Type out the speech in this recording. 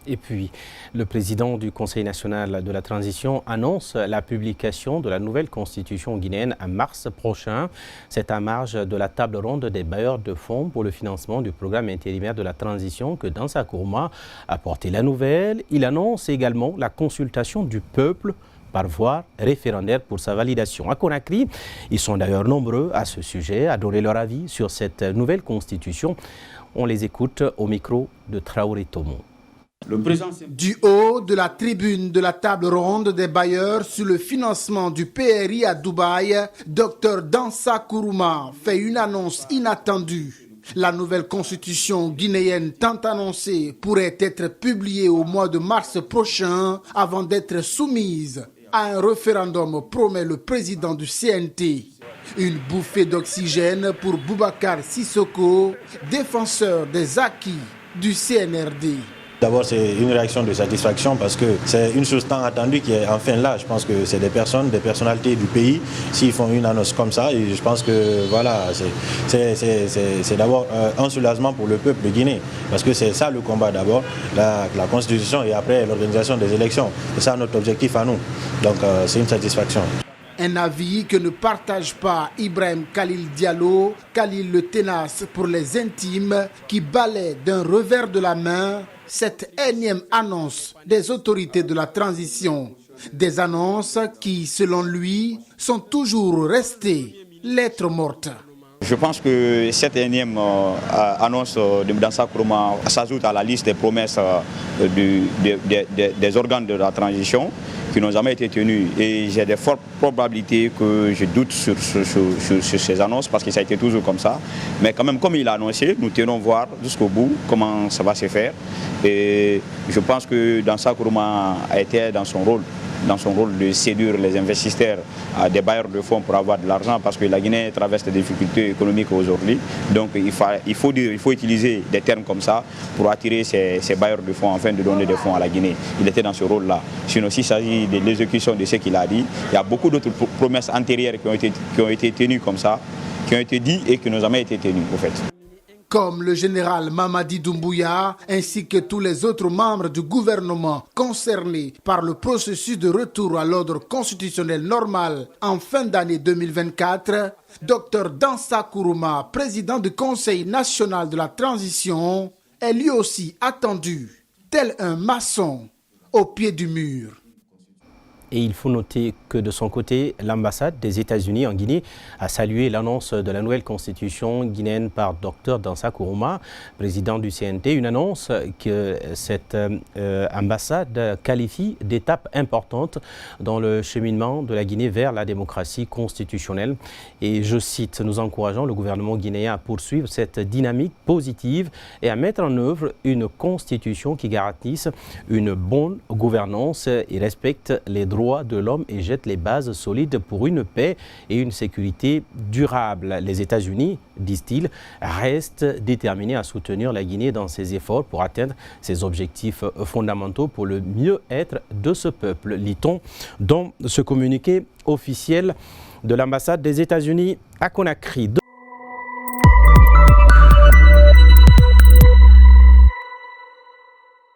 Et puis, le président du Conseil national de la transition annonce la publication de la nouvelle constitution guinéenne en mars prochain. C'est en marge de la table ronde des bailleurs de fonds pour le financement du programme intérimaire de la transition que Dansa Kourouma a porté la nouvelle. Il annonce également la consultation du peuple par voie référendaire pour sa validation. À Conakry, ils sont d'ailleurs nombreux à ce sujet, à donner leur avis sur cette nouvelle constitution. On les écoute au micro de Traoré Tomo. Du haut de la tribune de la table ronde des bailleurs sur le financement du PRI à Dubaï, Dr Dansa Kourouma fait une annonce inattendue. La nouvelle constitution guinéenne tant annoncée pourrait être publiée au mois de mars prochain avant d'être soumise à un référendum, promet le président du CNT. Une bouffée d'oxygène pour Boubacar Sissoko, défenseur des acquis du CNRD. D'abord, c'est une réaction de satisfaction parce que c'est une chose tant attendue qui est enfin là. Je pense que c'est des personnalités du pays. S'ils font une annonce comme ça, et je pense que voilà, c'est d'abord un soulagement pour le peuple de Guinée. Parce que c'est ça le combat d'abord, la constitution et après l'organisation des élections. C'est ça notre objectif à nous. Donc c'est une satisfaction. Un avis que ne partage pas Ibrahim Khalil Diallo, Khalil le Ténace pour les intimes, qui balaie d'un revers de la main cette énième annonce des autorités de la transition. Des annonces qui, selon lui, sont toujours restées lettres mortes. Je pense que cette énième annonce de Dansa Kourouma s'ajoute à la liste des promesses des organes de la transition qui n'ont jamais été tenues. Et j'ai de fortes probabilités que je doute sur ces annonces parce que ça a été toujours comme ça. Mais quand même, comme il a annoncé, nous tenons voir jusqu'au bout comment ça va se faire. Et je pense que Dansa Kourouma a été dans son rôle de séduire les investisseurs, des bailleurs de fonds pour avoir de l'argent parce que la Guinée traverse des difficultés économiques aujourd'hui. Donc il faut utiliser des termes comme ça pour attirer ces bailleurs de fonds afin de donner des fonds à la Guinée. Il était dans ce rôle-là. Sinon, s'il s'agit de l'exécution de ce qu'il a dit, il y a beaucoup d'autres promesses antérieures qui ont été tenues comme ça, qui ont été dites et qui n'ont jamais été tenues au fait. Comme le général Mamadi Doumbouya, ainsi que tous les autres membres du gouvernement concernés par le processus de retour à l'ordre constitutionnel normal en fin d'année 2024, Dr Dansa Kourouma, président du Conseil national de la transition, est lui aussi attendu, tel un maçon au pied du mur. Et il faut noter que de son côté, l'ambassade des États-Unis en Guinée a salué l'annonce de la nouvelle constitution guinéenne par Dr Dansa Kourouma, président du CNT. Une annonce que cette ambassade qualifie d'étape importante dans le cheminement de la Guinée vers la démocratie constitutionnelle. Et je cite, nous encourageons le gouvernement guinéen à poursuivre cette dynamique positive et à mettre en œuvre une constitution qui garantisse une bonne gouvernance et respecte les droits de l'homme et jette les bases solides pour une paix et une sécurité durable. Les États-Unis, disent-ils, restent déterminés à soutenir la Guinée dans ses efforts pour atteindre ses objectifs fondamentaux pour le mieux-être de ce peuple, lit-on dans ce communiqué officiel de l'ambassade des États-Unis à Conakry.